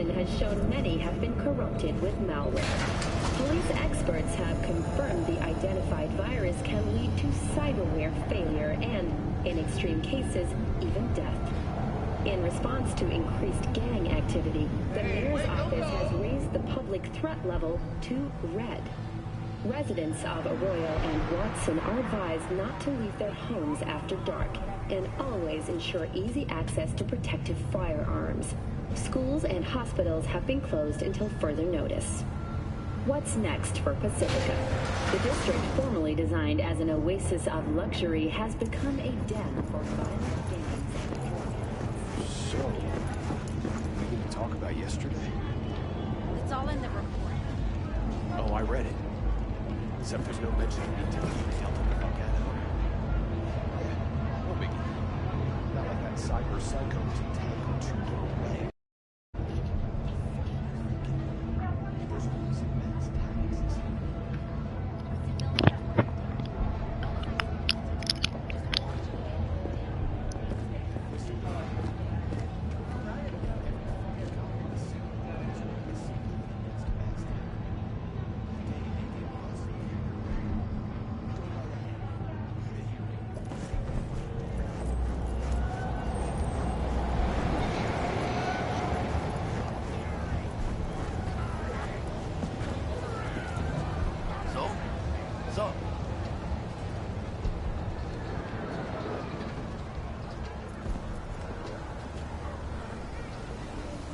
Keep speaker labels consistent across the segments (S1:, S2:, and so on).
S1: investigation has shown many have been corrupted with malware. Police experts have confirmed the identified virus can lead to cyberware failure and, in extreme cases, even death. In response to increased gang activity, the mayor's office has raised the public threat level to red. Residents of Arroyo and Watson are advised not to leave their homes after dark and always ensure easy access to protective firearms. Schools and hospitals have been closed until further notice. What's next for Pacifica? The district, formerly designed as an oasis of luxury, has become a den for violent gangs and drug.
S2: So, what did we talk about yesterday?
S3: It's all in the report.
S2: Oh, I read it. Except there's no mention of me telling you to tell them the fuck out of there. Yeah, no biggie. Not like that cyber psycho was telling you to get away. There's always advanced tactics.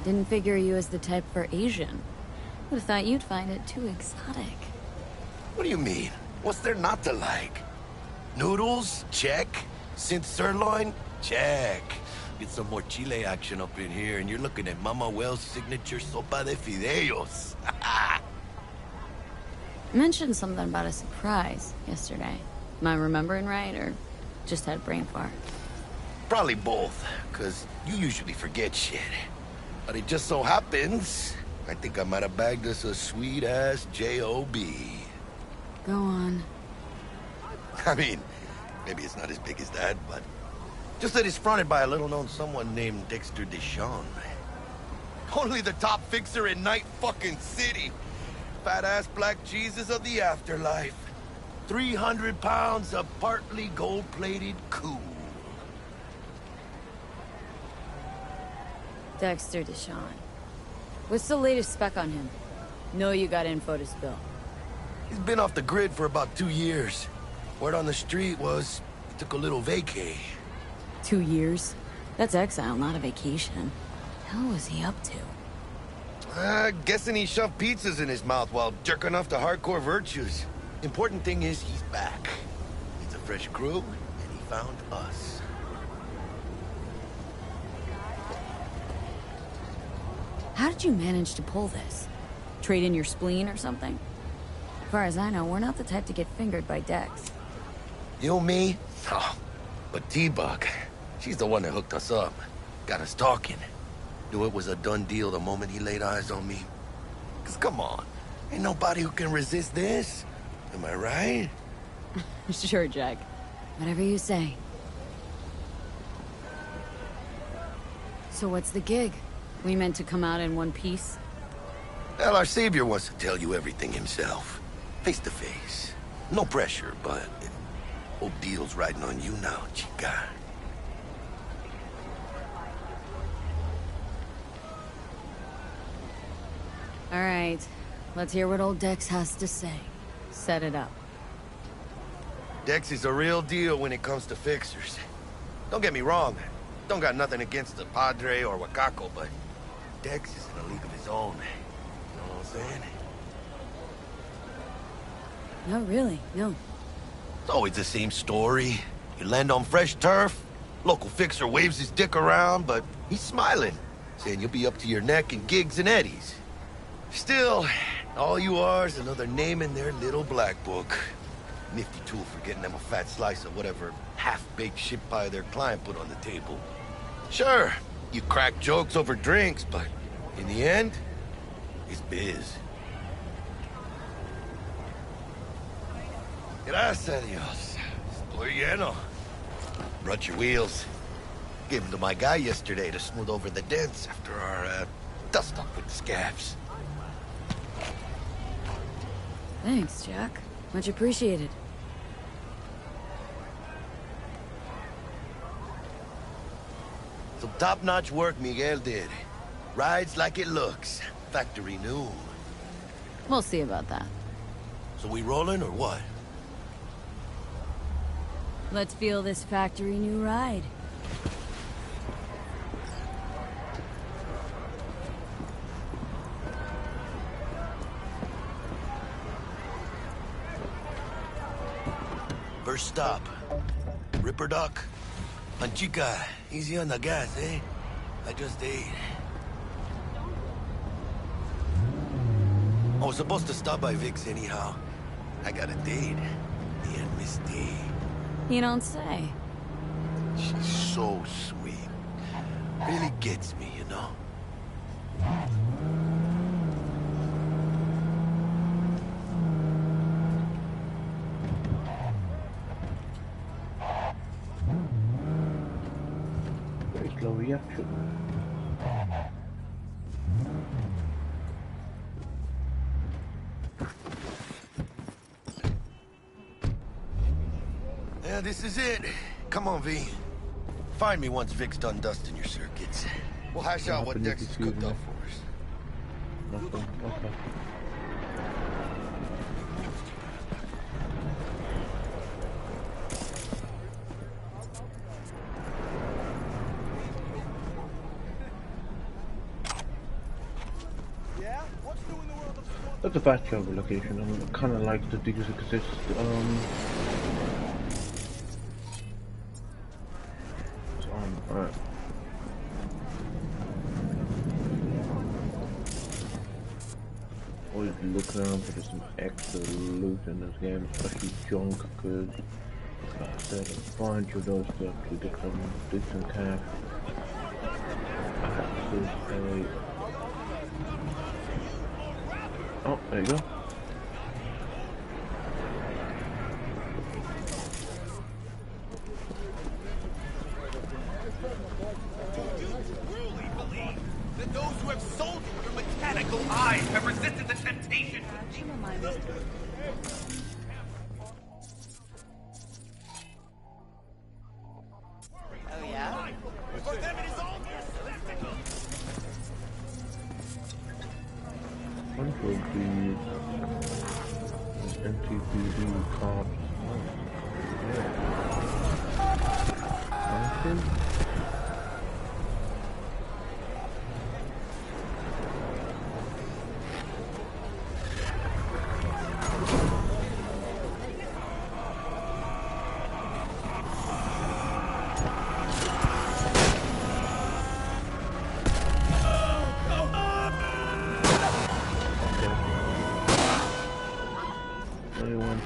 S3: Didn't figure you as the type for Asian. Would have thought you'd find it too exotic.
S4: What do you mean? What's there not to like? Noodles? Check. Synth sirloin? Check. Get some more Chile action up in here, and you're looking at Mama Wells' signature sopa de fideos.
S3: Mentioned something about a surprise yesterday. Am I remembering right, or just had a brain fart?
S4: Probably both, because you usually forget shit. But it just so happens, I think I might have bagged us a sweet-ass J.O.B.
S3: Go on.
S4: I mean, maybe it's not as big as that, but... just that it's fronted by a little-known someone named Dexter Deshawn. Only the top fixer in Night fucking City. Fat-ass black Jesus of the afterlife. 300 pounds of partly gold-plated cool.
S3: Dexter Deshawn. What's the latest spec on him? Know you got info to spill.
S4: He's been off the grid for about 2 years. Word on the street was he took a little vacay.
S3: 2 years? That's exile, not a vacation. Hell was he up to?
S4: Guessing he shoved pizzas in his mouth while jerking off to hardcore virtues. Important thing is he's back. It's a fresh crew, and he found us.
S3: How did you manage to pull this? Trade in your spleen or something? As far as I know, we're not the type to get fingered by Dex.
S4: You, me? Oh, but T-Bug, she's the one that hooked us up. Got us talking. Knew it was a done deal the moment he laid eyes on me. 'Cause come on, ain't nobody who can resist this. Am I right?
S3: Sure, Jack. Whatever you say. So what's the gig? We meant to come out in one piece?
S4: Well, our savior wants to tell you everything himself. Face to face. No pressure, but... whole deal's riding on you now, chica.
S3: All right. Let's hear what old Dex has to say. Set it up.
S4: Dex is a real deal when it comes to fixers. Don't get me wrong. Don't got nothing against the Padre or Wakako, but... Dex is in a league of his own. You know what I'm saying?
S3: No, really, no.
S4: It's always the same story. You land on fresh turf, local fixer waves his dick around, but he's smiling, saying you'll be up to your neck in gigs and eddies. Still, all you are is another name in their little black book. Nifty tool for getting them a fat slice of whatever half-baked shit pie their client put on the table. Sure, you crack jokes over drinks, but in the end, it's biz. Gracias a Dios. Estoy lleno. Brought your wheels. Gave them to my guy yesterday to smooth over the dents after our, Dust off with the scabs.
S3: Thanks, Jack. Much appreciated.
S4: Some top-notch work Miguel did. Rides like it looks. Factory new.
S3: We'll see about that.
S4: So we rolling or what?
S3: Let's feel this factory new ride.
S4: First stop. Ripper Dock. Anchica, easy on the gas, eh? I just ate. I was supposed to stop by Vic's anyhow. I got a date. Me and Miss D.
S3: You don't say.
S4: She's so sweet. Really gets me, you know?
S5: Very slow reaction.
S4: Yeah, this is it. Come on, V. Find me once Vic's done dusting your circuits. We'll hash out what Dex has cooked up for us.
S5: Nothing. Okay. That's a fast travel location. I kind of like the things that exist. Alright. Always look around for some extra loot in this game, especially junk, because there's a bunch of those stuff to get some decent cash. Oh, there you go.
S2: That those who have sold your mechanical eyes have resisted the temptation.
S6: Oh yeah?
S2: For them it is all
S5: Bunch of these MTPD cops.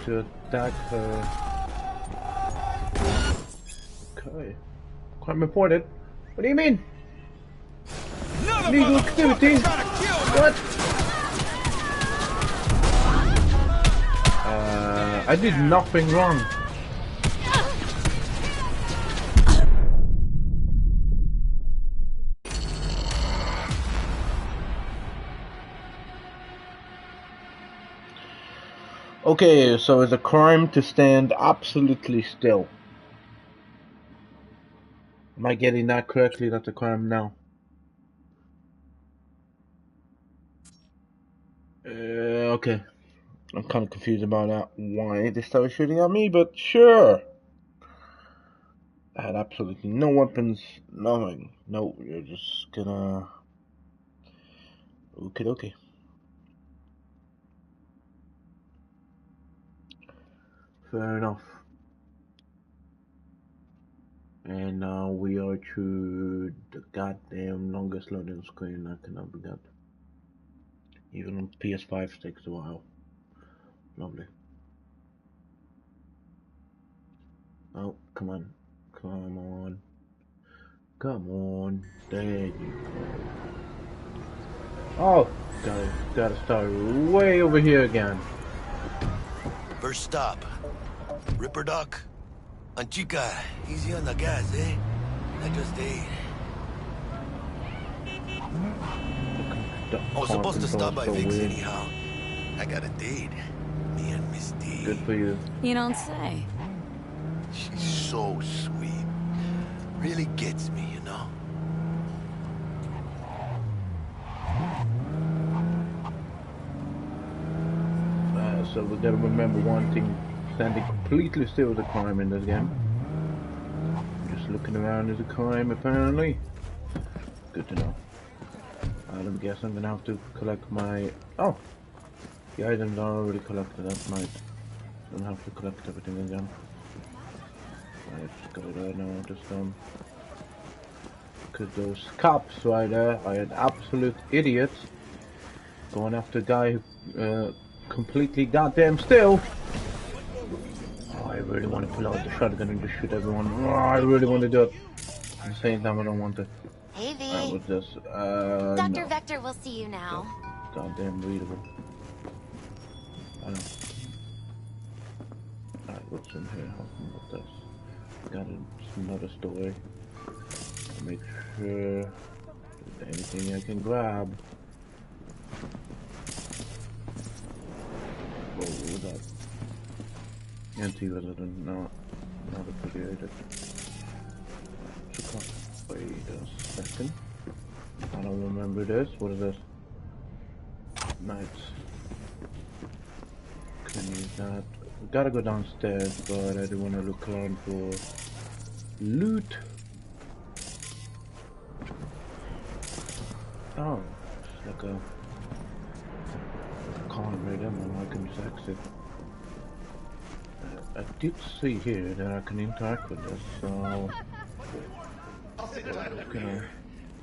S5: To attack her. Okay. Crime reported. What do you mean? Legal activity? What? I did nothing wrong. Okay, so it's a crime to stand absolutely still. Am I getting that correctly? That's a crime now. Okay. I'm kind of confused about that. Why they started shooting at me, but sure. I had absolutely no weapons, nothing. No, you're just gonna... Okay. Fair enough. And now we are to the goddamn longest loading screen I can ever get. Even on PS5 takes a while. Lovely. Oh, come on. Come on. Come on. There you go. Oh, gotta start way over here again.
S4: First stop. Ripper Dock. Anchica, easy on the gas, eh? I just ate.
S5: Okay. The
S4: I was supposed to
S5: car
S4: stop by
S5: control's so
S4: Vic's
S5: weird.
S4: anyhow. I got a date. Me and Miss D.
S5: Good for you.
S3: You don't say.
S4: She's so sweet. Really gets me, you know?
S5: So we gotta remember one thing: standing completely still is a crime in this game. Just looking around is a crime, apparently. Good to know. I guess I'm gonna have to collect my... Oh! The items are already collected, that's nice. Don't have to collect everything again. Let's go there now, just because those cops right there are an absolute idiot. Going after a guy who completely goddamn still. Oh, I really want to pull out the shotgun and just shoot everyone. Oh, I really want to do it. At the same time, I don't want to.
S6: Hey, V.
S5: What's this?
S6: Dr.
S5: No.
S6: Vector will see you now.
S5: Goddamn readable. I know. Alright, what's in here? What's this? Got another story. Make sure there's anything I can grab. What was that? Anti-resident, no, not affiliated. Wait a second. I don't remember this. What is this? Nice. Can use that. We gotta go downstairs, but I do want to look around for loot. Oh, it's like a corner right there, man. I can just exit. I did see here that I can interact with this, so okay.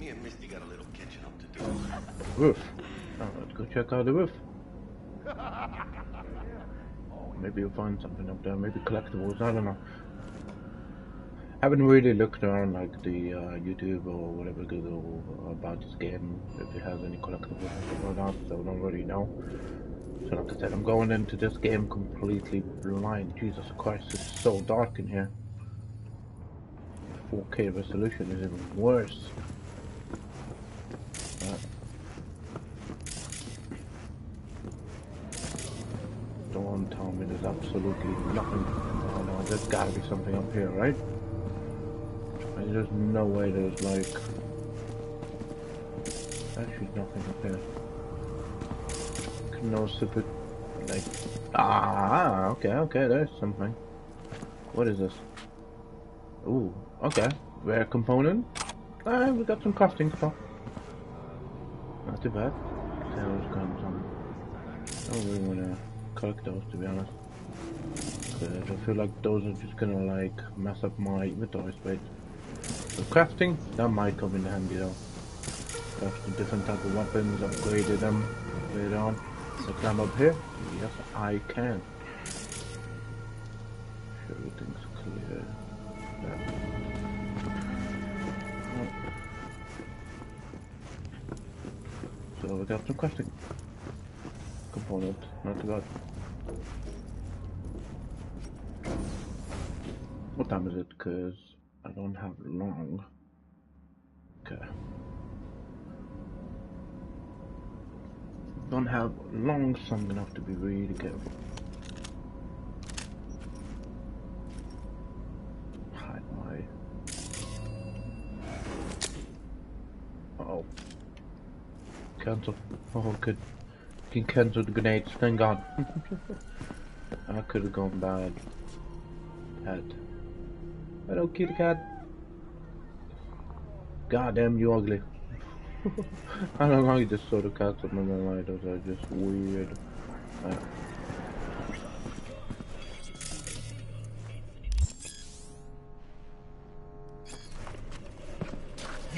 S4: Me and Misty got a little catching up to do.
S5: Roof. Oh, let's go check out the roof. Maybe you'll find something up there. Maybe collectibles. I don't know. Haven't really looked around like the YouTube or whatever Google about this game, if it has any collectibles or not, so I don't really know. So like I said, I'm going into this game completely blind. Jesus Christ, it's so dark in here. 4K resolution is even worse. Don't tell me there's absolutely nothing. Oh no, there's gotta be something up here, right? There's no way there's like... Actually nothing up here. No super... like... Ah, okay, there's something. What is this? Ooh, okay. Rare component. Ah, we got some crafting stuff. Not too bad. Sales guns on. I don't really wanna collect those, to be honest. Cause I feel like those are just gonna like mess up my inventory space. So crafting, that might come in handy though. Crafting different type of weapons, upgraded them later on. So climb up here? Yes, I can. Sure, everything's clear. Yeah. So we got some crafting component, not too bad. What time is it? Because I don't have long. Okay. Don't have long, so I'm gonna have to be really careful. Hide my... Uh-oh. Cancel. Oh, good. Can cancel the grenades, thank God. I could have gone bad. Cat. Hello, kitty cat. God damn, you ugly. I don't know, you just saw the cats, I'm not gonna lie, those are just weird.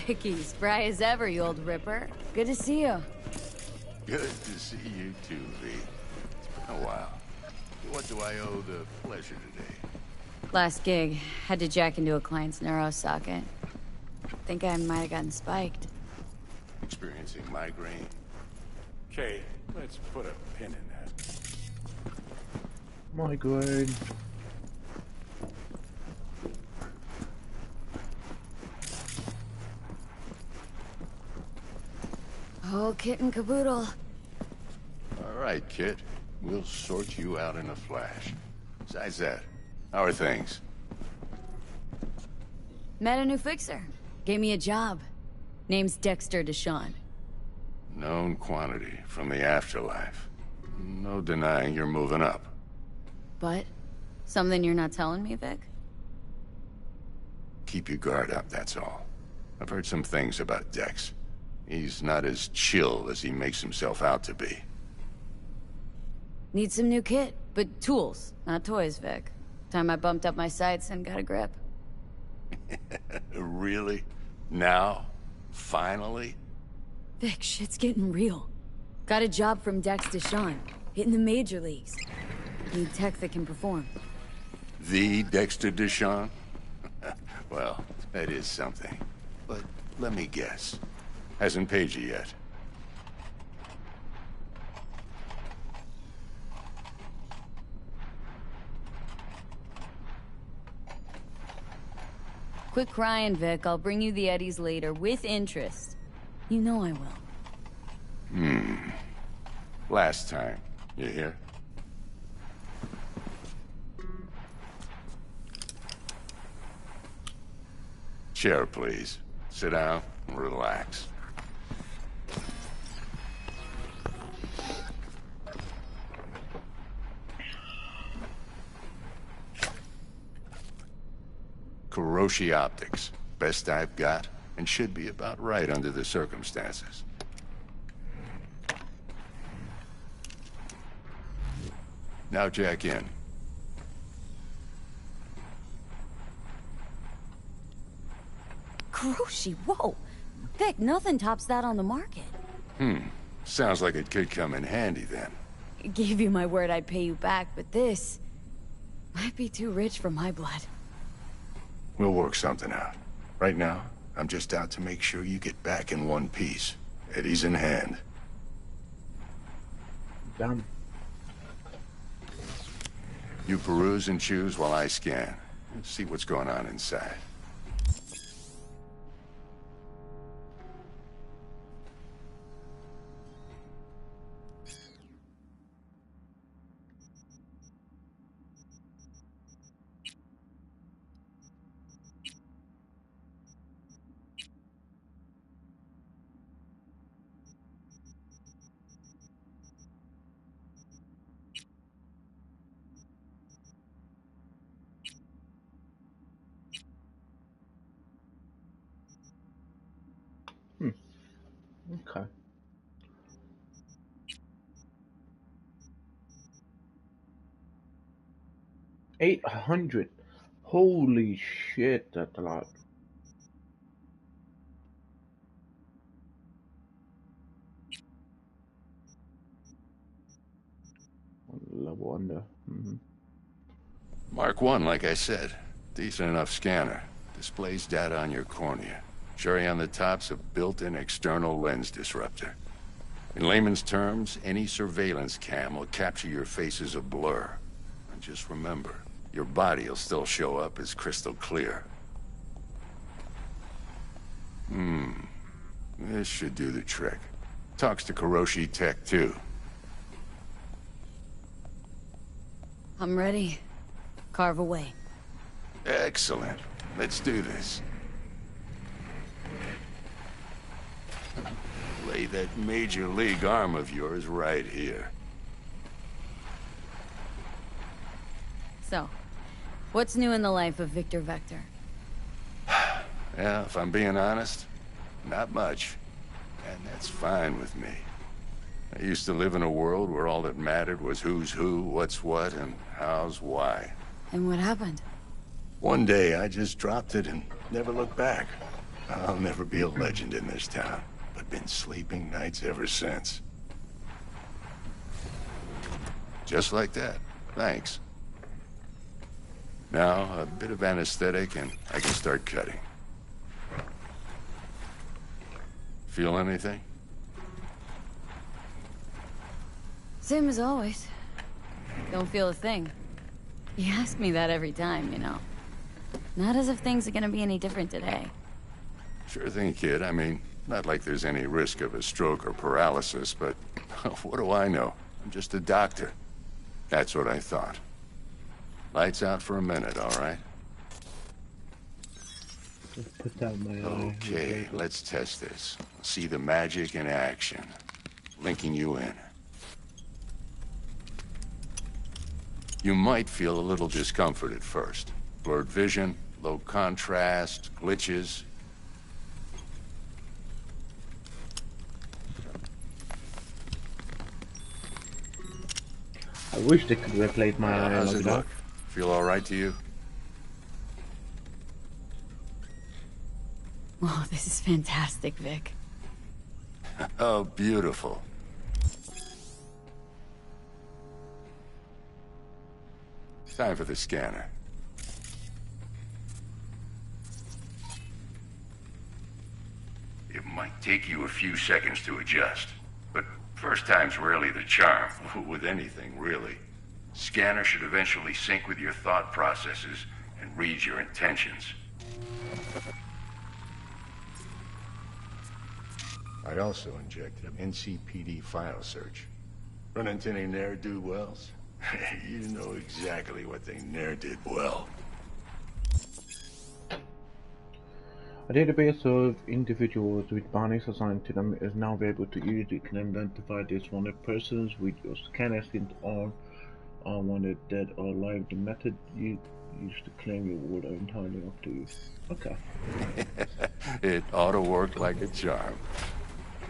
S3: Vicky, spry as ever, you old ripper. Good to see you.
S7: Good to see you too, V. It's been a while. What do I owe the pleasure today?
S3: Last gig, had to jack into a client's neuro socket. Think I might have gotten spiked.
S7: Experiencing migraine?
S2: Okay, let's put a pin in that.
S5: Migraine.
S3: Oh, kit and caboodle.
S7: All right, kid. We'll sort you out in a flash. Besides that, how are things?
S3: Met a new fixer. Gave me a job. Name's Dexter Deshawn.
S7: Known quantity from the afterlife. No denying you're moving up.
S3: But? Something you're not telling me, Vic?
S7: Keep your guard up, that's all. I've heard some things about Dex. He's not as chill as he makes himself out to be.
S3: Need some new kit, but tools, not toys, Vic. Time I bumped up my sights and got a grip.
S7: Really? Now? Finally?
S3: Vic, shit's getting real. Got a job from Dex Deshawn, hitting the major leagues. Need tech that can perform.
S7: The Dexter Deshawn? Well, that is something. But let me guess. Hasn't paid you yet.
S3: Quit crying, Vic. I'll bring you the eddies later, with interest. You know I will.
S7: Last time. You hear? Chair, please. Sit down and relax. Kuroshi Optics. Best I've got, and should be about right under the circumstances. Now jack in.
S3: Kuroshi, whoa! Vic, nothing tops that on the market.
S7: Sounds like it could come in handy then.
S3: Gave you my word I'd pay you back, but this might be too rich for my blood.
S7: We'll work something out. Right now, I'm just out to make sure you get back in one piece. Eddie's in hand.
S5: Damn.
S7: You peruse and choose while I scan. See what's going on inside.
S5: Okay. 800. Holy shit, that's a lot. Level under.
S7: Mark 1, like I said. Decent enough scanner. Displays data on your cornea. Cherry on the top's a built-in external lens disruptor. In layman's terms, any surveillance cam will capture your face as a blur. And just remember, your body will still show up as crystal clear. This should do the trick. Talks to Kuroshi Tech, too.
S3: I'm ready. Carve away.
S7: Excellent. Let's do this. Lay that major league arm of yours right here.
S3: So, what's new in the life of Victor Vector?
S7: Yeah, if I'm being honest, not much. And that's fine with me. I used to live in a world where all that mattered was who's who, what's what, and how's why.
S3: And what happened?
S7: One day, I just dropped it and never looked back. I'll never be a legend in this town, but been sleeping nights ever since. Just like that. Thanks. Now, a bit of anesthetic and I can start cutting. Feel anything?
S3: Same as always. Don't feel a thing. You ask me that every time, you know. Not as if things are gonna be any different today.
S7: Sure thing, kid. I mean, Not like there's any risk of a stroke or paralysis, but what do I know? I'm just a doctor. That's what I thought. Lights out for a minute, all right?
S5: Just put that in my eye.
S7: Okay, let's test this. See the magic in action. Linking you in. You might feel a little discomfort at first. Blurred vision, low contrast, glitches.
S5: I wish they could replace my eye.
S7: How's
S5: Like
S7: it
S5: that.
S7: look? Feel all right to you?
S3: Oh, this is fantastic, Vic.
S7: Oh, beautiful. Time for the scanner. It might take you a few seconds to adjust, but first time's rarely the charm, with anything, really. Scanner should eventually sync with your thought processes and read your intentions. I also injected an NCPD file search. Run into any ne'er-do-wells? You know exactly what they ne'er did well.
S5: A database of individuals with bodies assigned to them is now able to easily identify these wanted persons with your scanner since all are wanted dead or alive. The method you used to claim your reward are entirely up to you. Okay.
S7: It ought to work like a charm.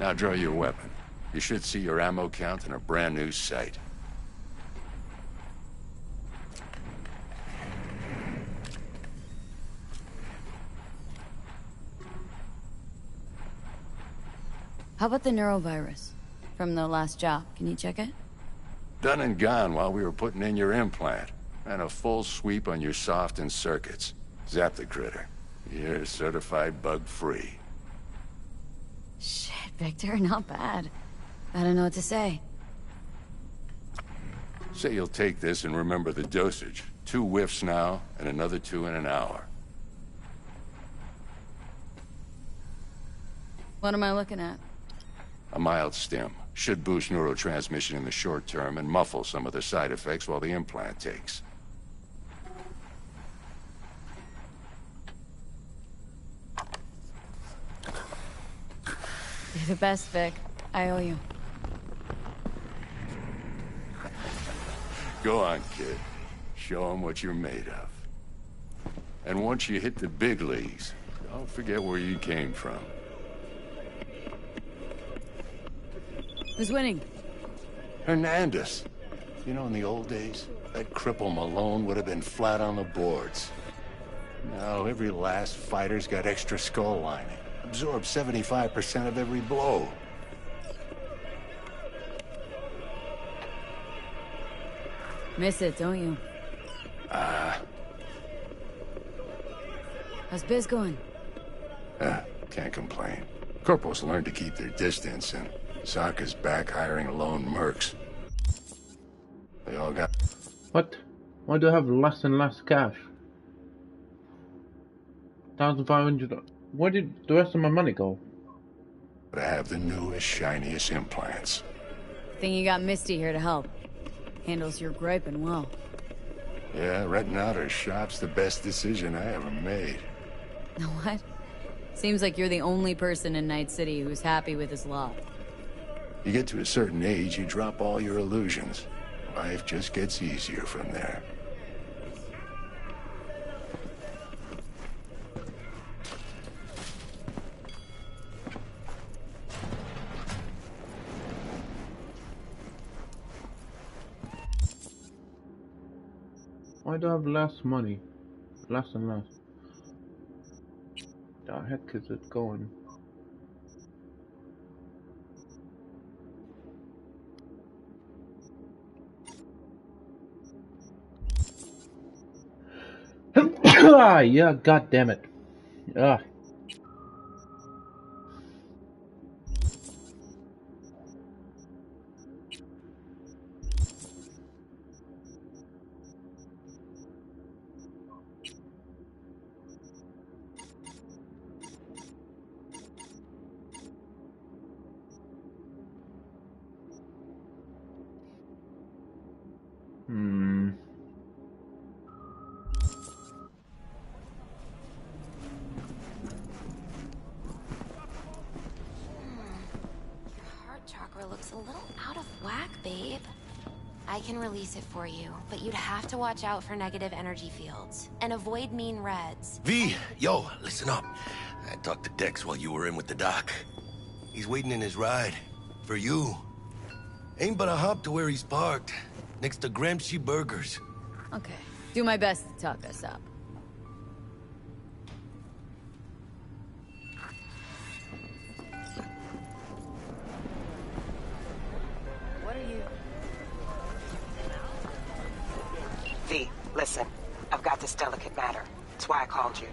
S7: Now draw your weapon. You should see your ammo count in a brand new sight.
S3: How about the neurovirus from the last job? Can you check it?
S7: Done and gone while we were putting in your implant. And a full sweep on your soft and circuits. Zap the critter. You're certified bug-free.
S3: Shit, Victor, not bad. I don't know what to say.
S7: Say you'll take this and remember the dosage. 2 whiffs now, and another 2 in an hour.
S3: What am I looking at?
S7: A mild stim. Should boost neurotransmission in the short term and muffle some of the side effects while the implant takes.
S3: You're the best, Vic. I owe you.
S7: Go on, kid. Show 'em what you're made of. And once you hit the big leagues, don't forget where you came from.
S3: Who's winning?
S7: Hernandez. You know, in the old days, that cripple Malone would have been flat on the boards. Now, every last fighter's got extra skull lining. Absorbs 75% of every blow.
S3: Miss it, don't you? How's biz going?
S7: Can't complain. Corporals learn to keep their distance, and Sokka's back hiring lone mercs. They all got...
S5: What? Why do I have less and less cash? 1,500. Where did the rest of my money go?
S7: to have the newest, shiniest implants.
S3: Think you got Misty here to help. Handles your griping well.
S7: Yeah, renting out her shop's the best decision I ever made.
S3: What? Seems like you're the only person in Night City who's happy with his lot.
S7: You get to a certain age, you drop all your illusions. Life just gets easier from there.
S5: Why do I have less money? Less and less. The heck is it going? Yeah, god damn it. Ah.
S6: a little out of whack, babe. I can release it for you, but you'd have to watch out for negative energy fields and avoid mean reds.
S4: V, yo, listen up. I talked to Dex while you were in with the doc. He's waiting in his ride. For you. Ain't but a hop to where he's parked. Next to Gramsci Burgers.
S3: Okay. Do my best to talk us up. What are you...
S8: V, listen. I've got this delicate matter. That's why I called you.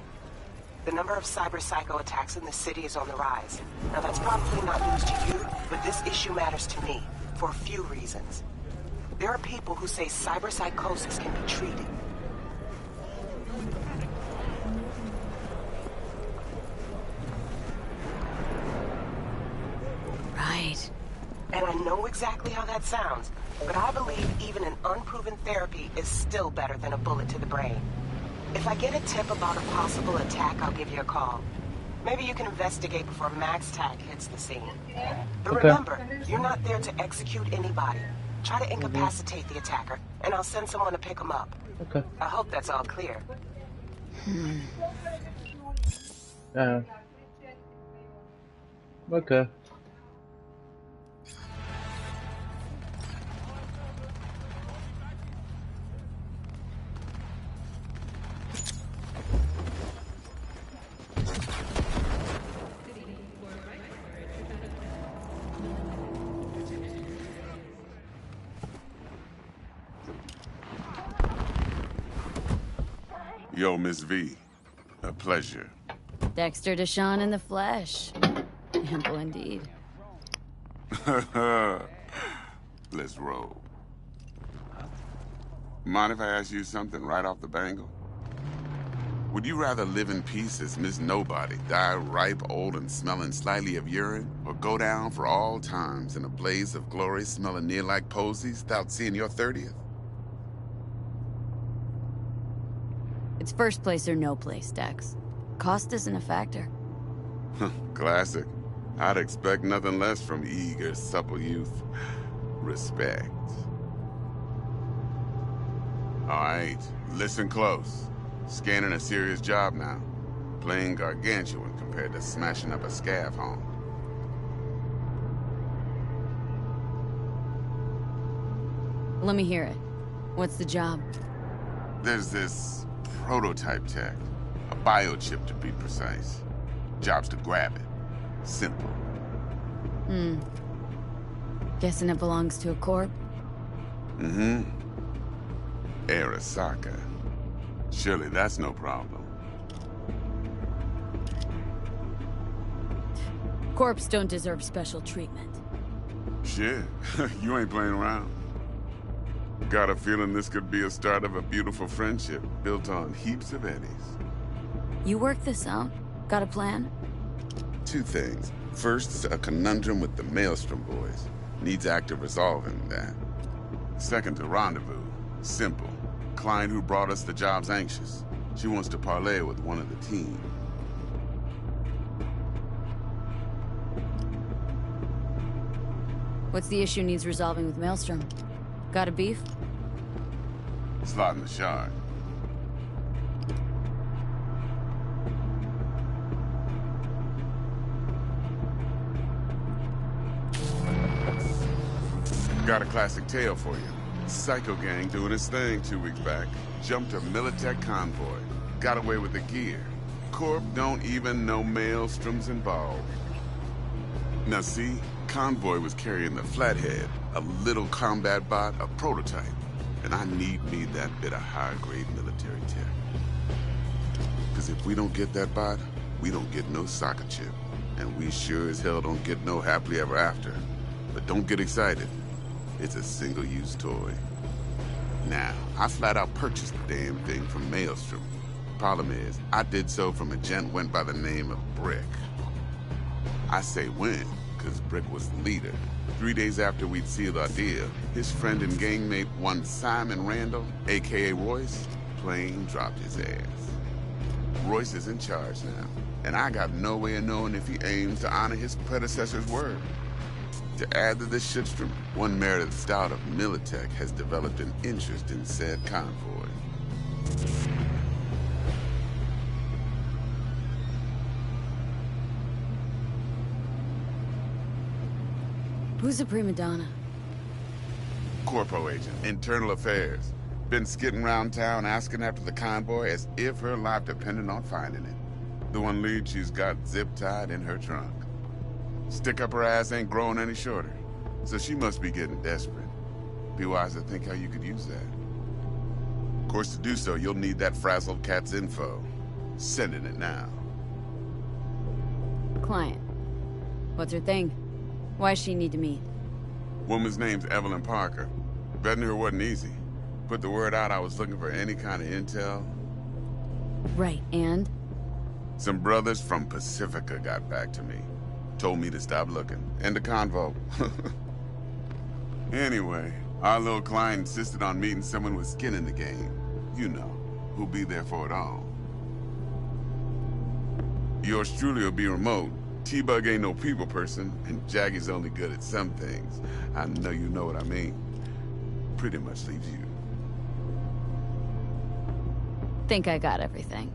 S8: The number of cyber psycho attacks in the city is on the rise. Now that's probably not news to you, but this issue matters to me for a few reasons. There are people who say cyber psychosis can be treated.
S3: Right.
S8: And I know exactly how that sounds, but I believe even an unproven therapy is still better than a bullet to the brain. If I get a tip about a possible attack, I'll give you a call. Maybe you can investigate before Max Tack hits the scene. But remember, you're not there to execute anybody. Try to incapacitate the attacker, and I'll send someone to pick him up.
S5: Okay.
S8: I hope that's all clear.
S5: Okay.
S9: Yo, Miss V. A pleasure.
S3: Dexter Deshawn in the flesh. Ample indeed.
S9: Let's roll. Mind if I ask you something right off the bangle? Would you rather live in peace as Miss Nobody, die ripe, old, and smelling slightly of urine, or go down for all times in a blaze of glory smelling near like posies without seeing your 30th?
S3: It's first place or no place, Dex. Cost isn't a factor.
S9: Classic. I'd expect nothing less from eager, supple youth. Respect. All right, listen close. Scanning a serious job now. Playing gargantuan compared to smashing up a scav home.
S3: Let me hear it. What's the job?
S9: There's this prototype tech. A biochip, to be precise. Job's to grab it. Simple.
S3: Guessing it belongs to a corp?
S9: Mm-hmm. Arasaka. Surely that's no problem.
S3: Corps don't deserve special treatment.
S9: Shit, you ain't playing around. Got a feeling this could be a start of a beautiful friendship built on heaps of eddies.
S3: You work this out? Got a plan?
S9: Two things. First, a conundrum with the Maelstrom boys. Needs active resolving that. Second, a rendezvous. Simple. Client who brought us the job's anxious. She wants to parlay with one of the team.
S3: What's the issue needs resolving with Maelstrom? Got a beef?
S9: Slot in the shard. Got a classic tale for you. Psycho gang doing its thing 2 weeks back. Jumped a Militech convoy. Got away with the gear. Corp don't even know Maelstrom's involved. Now see, convoy was carrying the Flathead, a little combat bot, a prototype. And I need me that bit of high-grade military tech. Because if we don't get that bot, we don't get no soccer chip. And we sure as hell don't get no happily ever after. But don't get excited. It's a single-use toy. Now, I flat out purchased the damn thing from Maelstrom. Problem is, I did so from a gent went by the name of Brick. I say when, because Brick was the leader. 3 days after we'd sealed our deal, his friend and gangmate, one Simon Randall, a.k.a. Royce, plain dropped his ass. Royce is in charge now, and I got no way of knowing if he aims to honor his predecessor's word. To add to this shitstorm, one Meredith Stout of Militech has developed an interest in said convoy.
S3: Who's a prima donna?
S9: Corpo agent, internal affairs. Been skidding around town asking after the convoy as if her life depended on finding it. The one lead she's got zip-tied in her trunk. Stick up her ass ain't growing any shorter, so she must be getting desperate. Be wise to think how you could use that. Of course, to do so, you'll need that frazzled cat's info. Sending it now.
S3: Client. What's her thing? Why does she need to meet?
S9: Woman's name's Evelyn Parker. Vetting her wasn't easy. Put the word out I was looking for any kind of intel.
S3: Right, and?
S9: Some brothers from Pacifica got back to me. Told me to stop looking. End the convo. Anyway, our little client insisted on meeting someone with skin in the game. You know, who'll be there for it all. Yours truly will be remote. T-Bug ain't no people person, and Jaggie's only good at some things. I know you know what I mean. Pretty much leaves you.
S3: Think I got everything.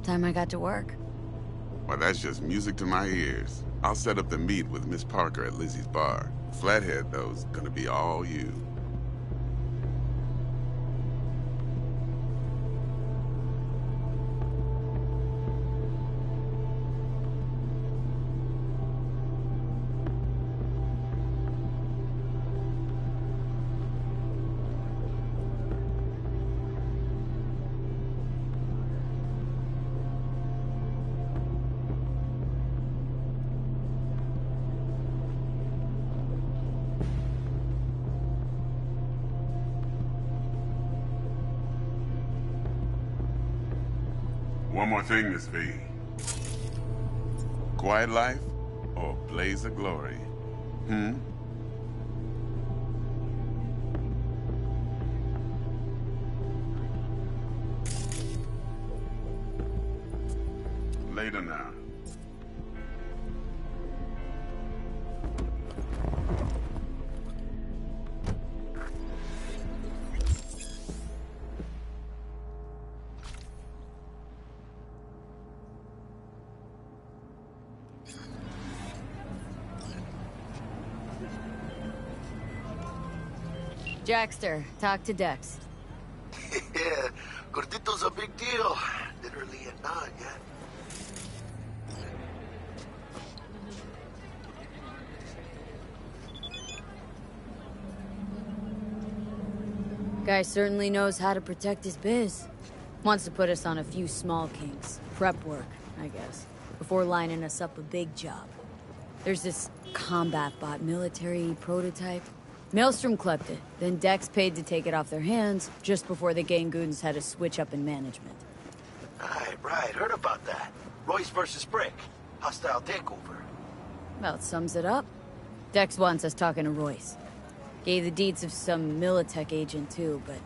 S3: Time I got to work.
S9: Well, that's just music to my ears. I'll set up the meet with Miss Parker at Lizzie's bar. Flathead, though, is gonna be all you. One more thing, Miss V. Quiet life or blaze of glory? Later now.
S3: Jackster, talk to Dex.
S4: Yeah, Gordito's a big deal. Literally and not, yeah.
S3: Guy certainly knows how to protect his biz. Wants to put us on a few small kinks. Prep work, I guess. Before lining us up a big job. There's this combat bot military prototype. Maelstrom clept it, then Dex paid to take it off their hands just before the Gangoons had a switch up in management.
S4: Right, heard about that. Royce versus Brick. Hostile takeover.
S3: About sums it up. Dex wants us talking to Royce. Gave the deeds of some Militech agent too, but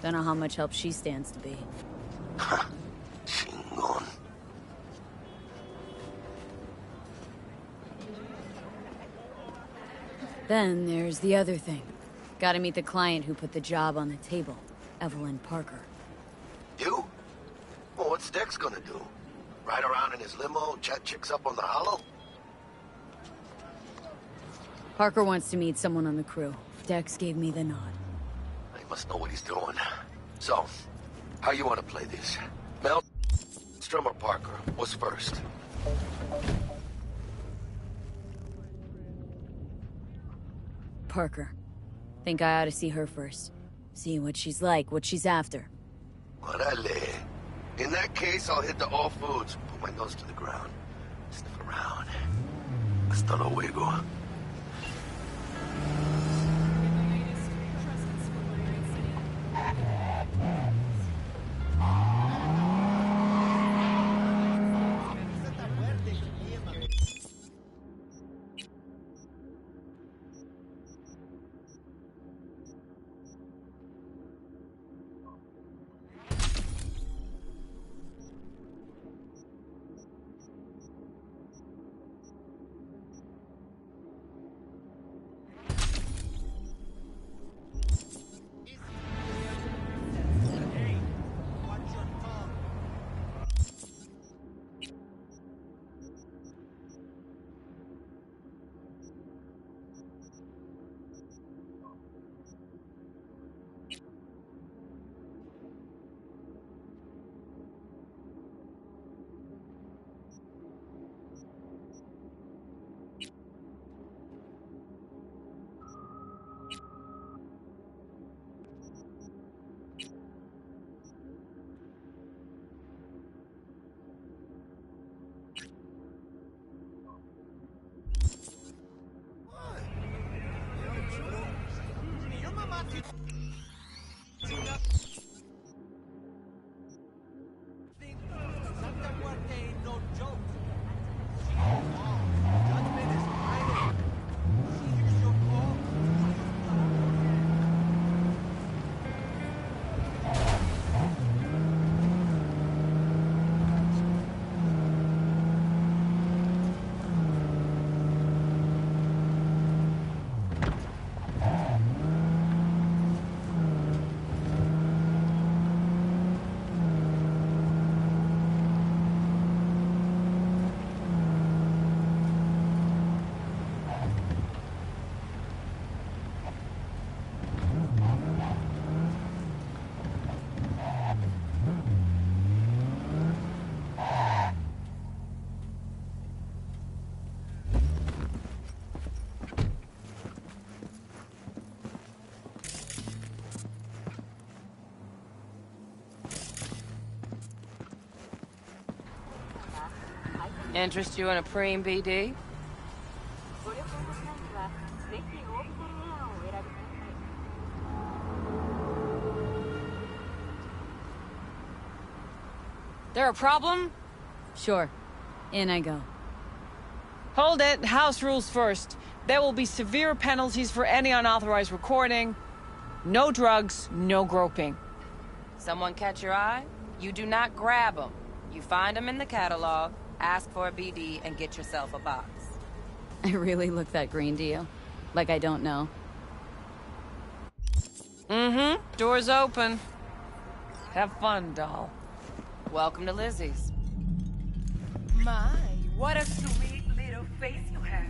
S3: don't know how much help she stands to be.
S4: Chingon.
S3: Then there's the other thing. Gotta meet the client who put the job on the table, Evelyn Parker.
S4: You? Well, what's Dex gonna do? Ride around in his limo, chat chicks up on the hollow?
S3: Parker wants to meet someone on the crew. Dex gave me the nod.
S4: He must know what he's doing. So, how you want to play this? Mel, Strum, or Parker? What's first?
S3: Parker. Think I ought to see her first. See what she's like, what she's after.
S4: Orale. In that case, I'll hit the all foods. Put my nose to the ground. Sniff around. Hasta luego.
S10: Interest you in a preem BD? There a problem?
S3: Sure. In I go.
S10: Hold it. House rules first. There will be severe penalties for any unauthorized recording. No drugs, no groping. Someone catch your eye? You do not grab them. You find them in the catalog, ask for a BD, and get yourself a box.
S3: I really look that green to you? Like I don't know.
S10: Mm-hmm. Door's open. Have fun, doll. Welcome to Lizzie's.
S11: My, what a sweet little face you have.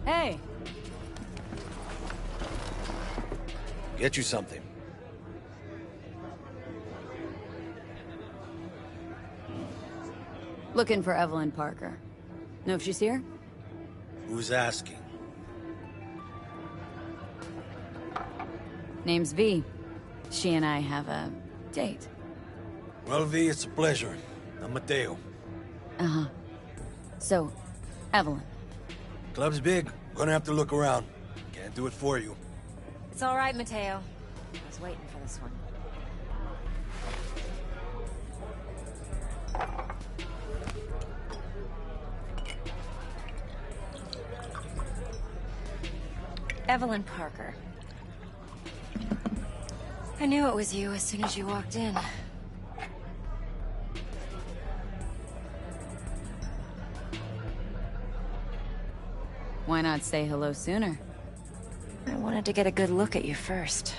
S3: Hey!
S2: Get you something.
S3: Looking for Evelyn Parker. Know if she's here?
S2: Who's asking?
S3: Name's V. She and I have a date.
S2: Well, V, it's a pleasure. I'm Mateo.
S3: Uh-huh. So, Evelyn.
S2: Club's big. Gonna have to look around. Can't do it for you.
S6: It's all right, Mateo. I was waiting for this one. Evelyn Parker. I knew it was you as soon as you walked in.
S3: Why not say hello sooner?
S6: I wanted to get a good look at you first.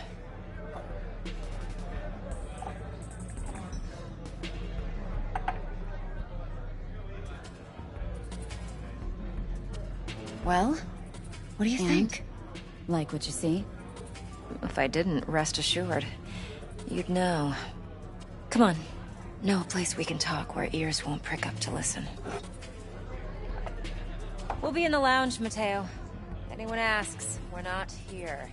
S6: Well, what do you think?
S3: Like what you see?
S6: If I didn't, rest assured, you'd know. Come on. Know a place we can talk where ears won't prick up to listen. We'll be in the lounge, Mateo. If anyone asks, we're not here.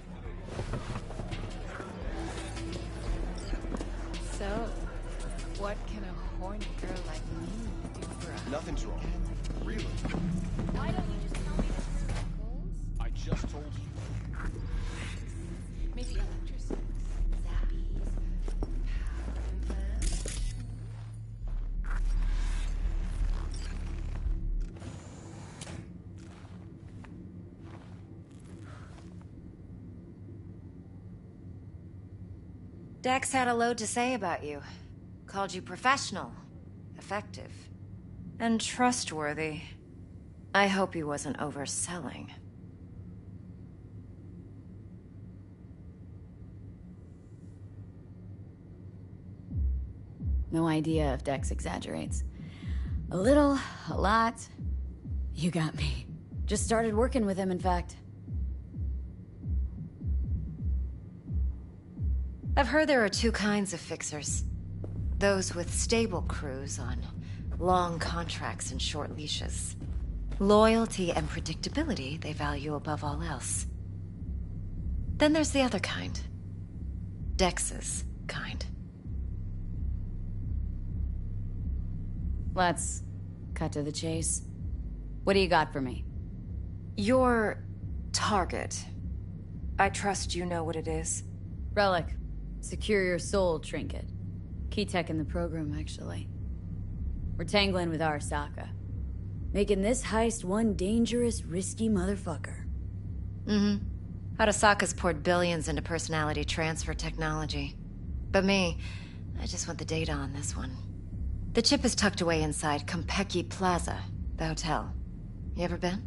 S11: So, what can a horny girl like me do for a...
S2: Nothing's wrong. Really.
S11: Why don't you just tell me the truth, Nichols?
S2: I just told you.
S11: Maybe electricity. Zappies. Power implants.
S6: Dex had a load to say about you. Called you professional, effective, and trustworthy. I hope he wasn't overselling.
S3: No idea if Dex exaggerates. A little, a lot. You got me. Just started working with him, in fact.
S6: I've heard there are two kinds of fixers. Those with stable crews on long contracts and short leashes. Loyalty and predictability they value above all else. Then there's the other kind. Dex's kind.
S3: Let's cut to the chase. What do you got for me?
S6: Your target. I trust you know what it is.
S3: Relic. Secure your soul trinket. Key tech in the program, actually. We're tangling with Arasaka. Making this heist one dangerous, risky motherfucker.
S6: Mm-hmm. Arasaka's poured billions into personality transfer technology. But me, I just want the data on this one. The chip is tucked away inside Konpeki Plaza, the hotel. You ever been?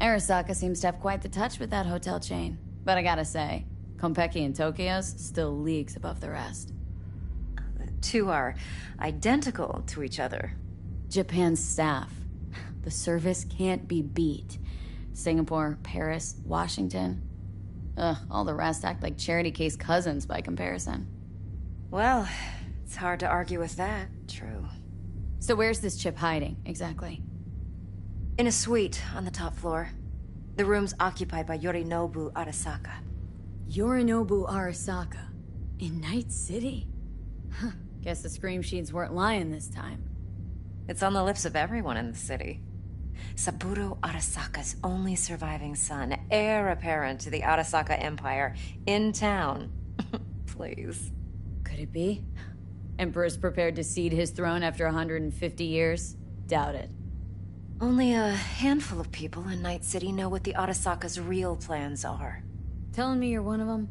S3: Arasaka seems to have quite the touch with that hotel chain. But I gotta say, Konpeki and Tokyo's still leagues above the rest.
S6: The two are identical to each other.
S3: Japan's staff. The service can't be beat. Singapore, Paris, Washington. Ugh, all the rest act like charity case cousins by comparison.
S6: Well, it's hard to argue with that, true.
S3: So where's this chip hiding, exactly?
S6: In a suite on the top floor. The room's occupied by Yorinobu Arasaka.
S3: Yorinobu Arasaka? In Night City? Huh, guess the scream sheets weren't lying this time.
S6: It's on the lips of everyone in the city. Saburo Arasaka's only surviving son, heir apparent to the Arasaka Empire, in town. Please.
S3: Could it be? Emperor's prepared to cede his throne after 150 years? Doubt it.
S6: Only a handful of people in Night City know what the Arasaka's real plans are.
S3: Telling me you're one of them?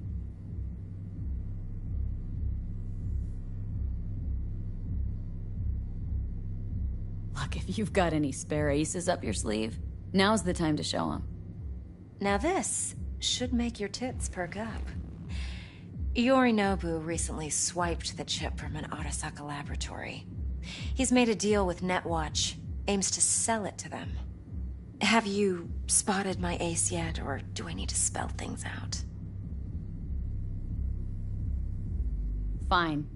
S3: Look, if you've got any spare aces up your sleeve, now's the time to show them.
S6: Now this should make your tits perk up. Yorinobu recently swiped the chip from an Arasaka laboratory. He's made a deal with Netwatch, aims to sell it to them. Have you spotted my ace yet, or do I need to spell things out?
S3: Fine.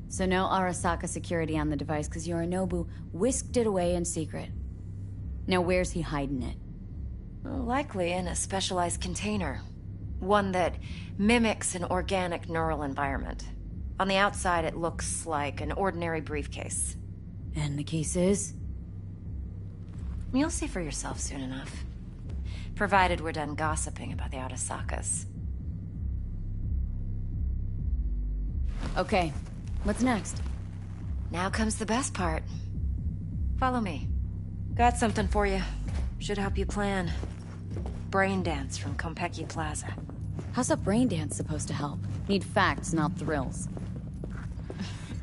S3: So no Arasaka security on the device because Yorinobu whisked it away in secret. Now where's he hiding it?
S6: Well, likely in a specialized container. One that mimics an organic neural environment. On the outside, it looks like an ordinary briefcase.
S3: And the case is?
S6: You'll see for yourself soon enough. Provided we're done gossiping about the Arasakas.
S3: Okay, what's next?
S6: Now comes the best part. Follow me. Got something for you. Should help you plan. Brain dance from Konpeki Plaza.
S3: How's a brain dance supposed to help? Need facts, not thrills.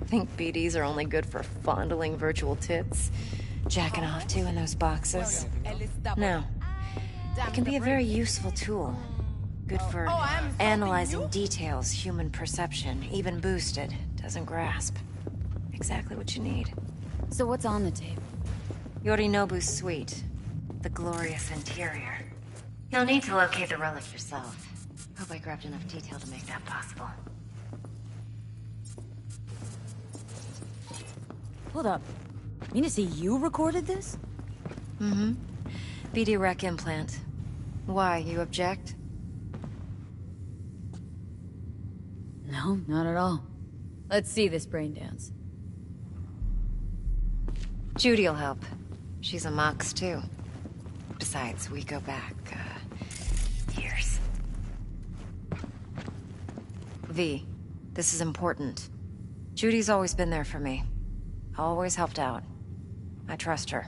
S6: Think BDs are only good for fondling virtual tits? Jacking off to in those boxes? No. It can be a very useful tool. Good for analyzing details human perception, even boosted, doesn't grasp. Exactly what you need.
S3: So what's on the tape?
S6: Yorinobu's suite. The glorious interior. You'll need to locate the relic yourself. Hope I grabbed enough detail to make that possible.
S3: Hold up. Mean to say you recorded this?
S6: Mm-hmm. BD Rec implant. Why, you object?
S3: No, not at all. Let's see this brain dance.
S6: Judy'll help. She's a Mox, too. Besides, we go back, years. V, this is important. Judy's always been there for me. Always helped out. I trust her.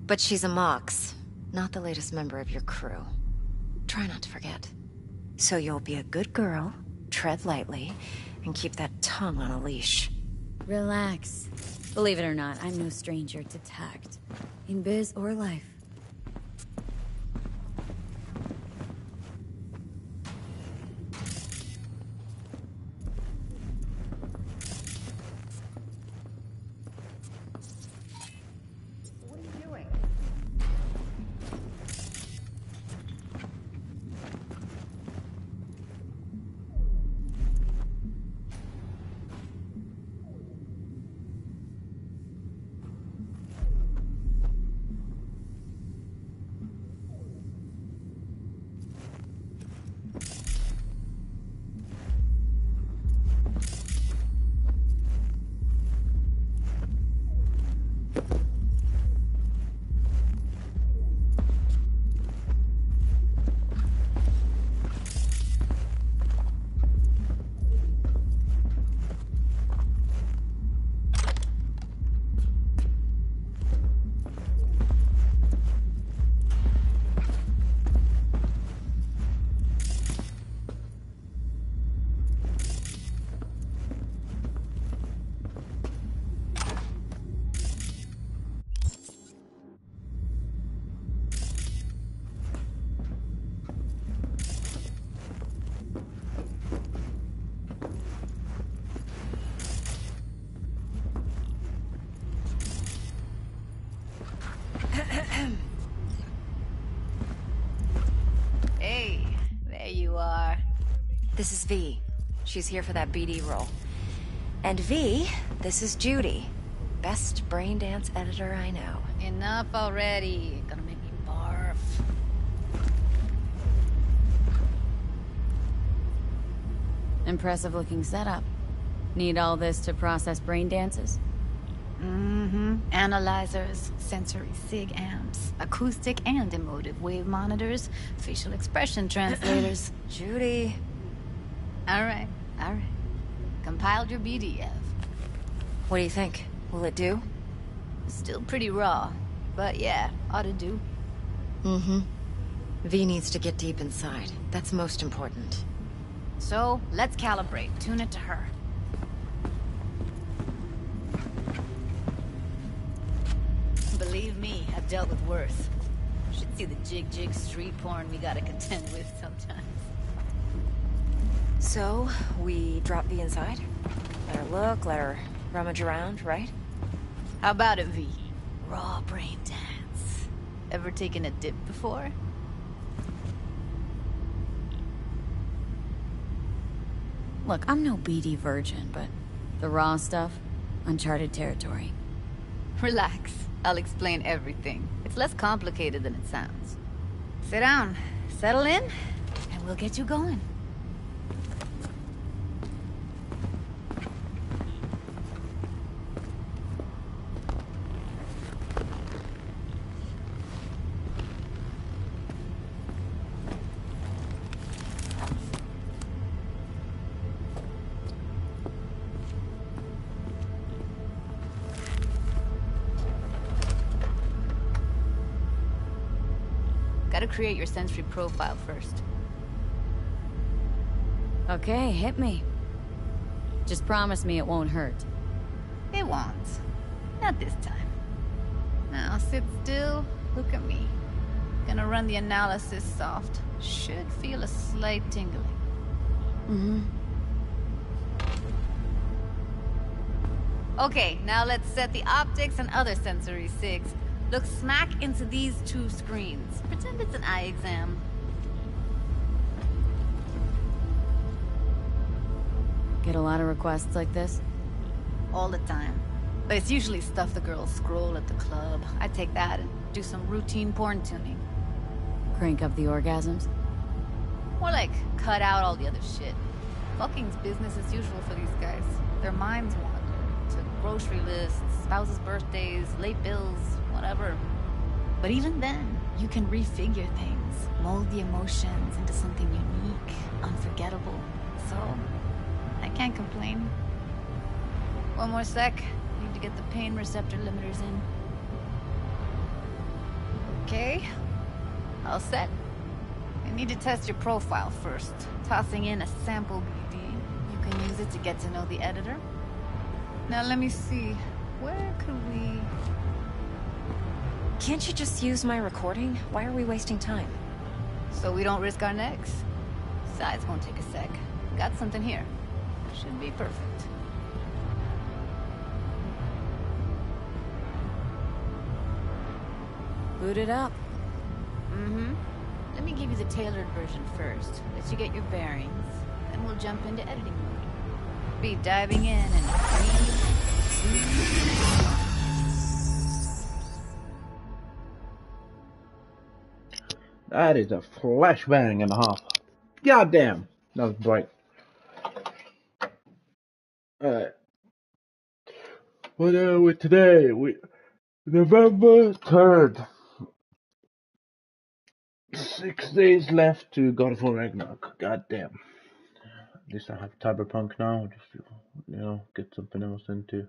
S6: But she's a Mox, not the latest member of your crew. Try not to forget. So you'll be a good girl, tread lightly, and keep that tongue on a leash.
S3: Relax. Believe it or not, I'm no stranger to tact. In biz or life.
S6: This is V. She's here for that BD role. And V, this is Judy. Best brain dance editor I know.
S3: Enough already. Gonna make me barf. Impressive looking setup. Need all this to process brain dances?
S11: Mm-hmm. Analyzers, sensory sig amps, acoustic and emotive wave monitors, facial expression translators.
S6: Judy.
S11: All right. Compiled your BDF.
S6: What do you think? Will it do?
S11: Still pretty raw, but yeah, ought to do.
S6: Mm-hmm. V needs to get deep inside. That's most important.
S11: So, let's calibrate. Tune it to her. Believe me, I've dealt with worse. Should see the jig street porn we gotta contend with sometimes.
S6: So, we drop V inside? Let her look, let her rummage around, right?
S11: How about it, V? Raw brain dance. Ever taken a dip before?
S3: Look, I'm no BD virgin, but the raw stuff, uncharted territory.
S11: Relax. I'll explain everything. It's less complicated than it sounds. Sit down, settle in, and we'll get you going. Gotta create your sensory profile first.
S3: Okay, hit me. Just promise me it won't hurt.
S11: It won't. Not this time. Now sit still, look at me. Gonna run the analysis soft. Should feel a slight tingling.
S3: Mm-hmm.
S11: Okay, now let's set the optics and other sensory sigs. Look smack into these two screens. Pretend it's an eye exam.
S3: Get a lot of requests like this?
S11: All the time. But it's usually stuff the girls scroll at the club. I take that and do some routine porn tuning.
S3: Crank up the orgasms?
S11: More like, cut out all the other shit. Fucking's business as usual for these guys. Their minds wander to grocery lists, spouses' birthdays, late bills, whatever. But even then, you can refigure things, mold the emotions into something unique, unforgettable. So, I can't complain. One more sec. Need to get the pain receptor limiters in. Okay. All set. I need to test your profile first. Tossing in a sample BD. You can use it to get to know the editor. Now let me see. Where could we...
S6: Can't you just use my recording? Why are we wasting time?
S11: So we don't risk our necks? Besides, won't take a sec. Got something here. Should be perfect.
S3: Boot it up.
S11: Mm-hmm. Let me give you the tailored version first. Let you get your bearings. Then we'll jump into editing mode. Be diving in and 3, 2...
S5: That is a flashbang and a half. Goddamn. That was bright. Alright. What are we today? November 3rd. 6 days left to God of War Ragnarok. Goddamn. At least I have Cyberpunk now. Just to, get something else into.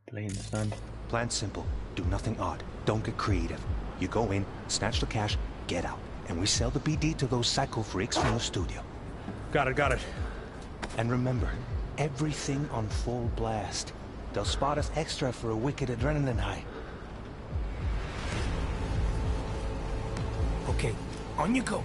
S5: Play in the sun.
S12: Plan simple. Do nothing odd. Don't get creative. You go in, snatch the cash, get out. And we sell the BD to those psycho freaks from the studio.
S2: Got it.
S12: And remember, everything on full blast. They'll spot us extra for a wicked adrenaline high. Okay, on you go.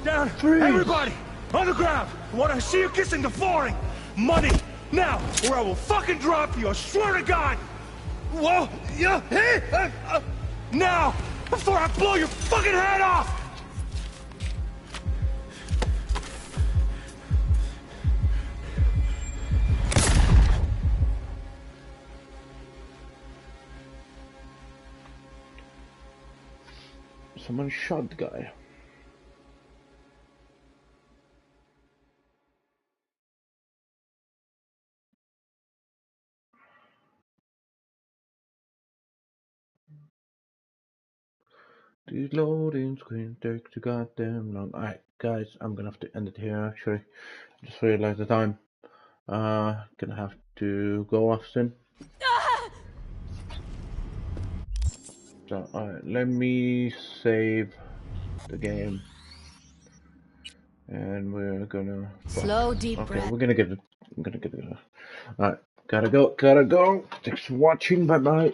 S2: Down! Freeze. Everybody! On the ground! I want to see you kissing the flooring! Money!
S13: Now, or I will fucking drop you, I swear to God! Whoa, yeah, hey! Now, before I blow your fucking head off!
S5: Someone shot the guy. These loading screens take too goddamn long. Alright, guys, I'm gonna have to end it here actually. Just realized the time. Gonna have to go off soon. So, alright, let me save the game. And we're gonna...
S3: Slow, deep
S5: okay,
S3: breath.
S5: we're gonna get it. I'm gonna get it. Alright, gotta go. Thanks for watching. Bye-bye.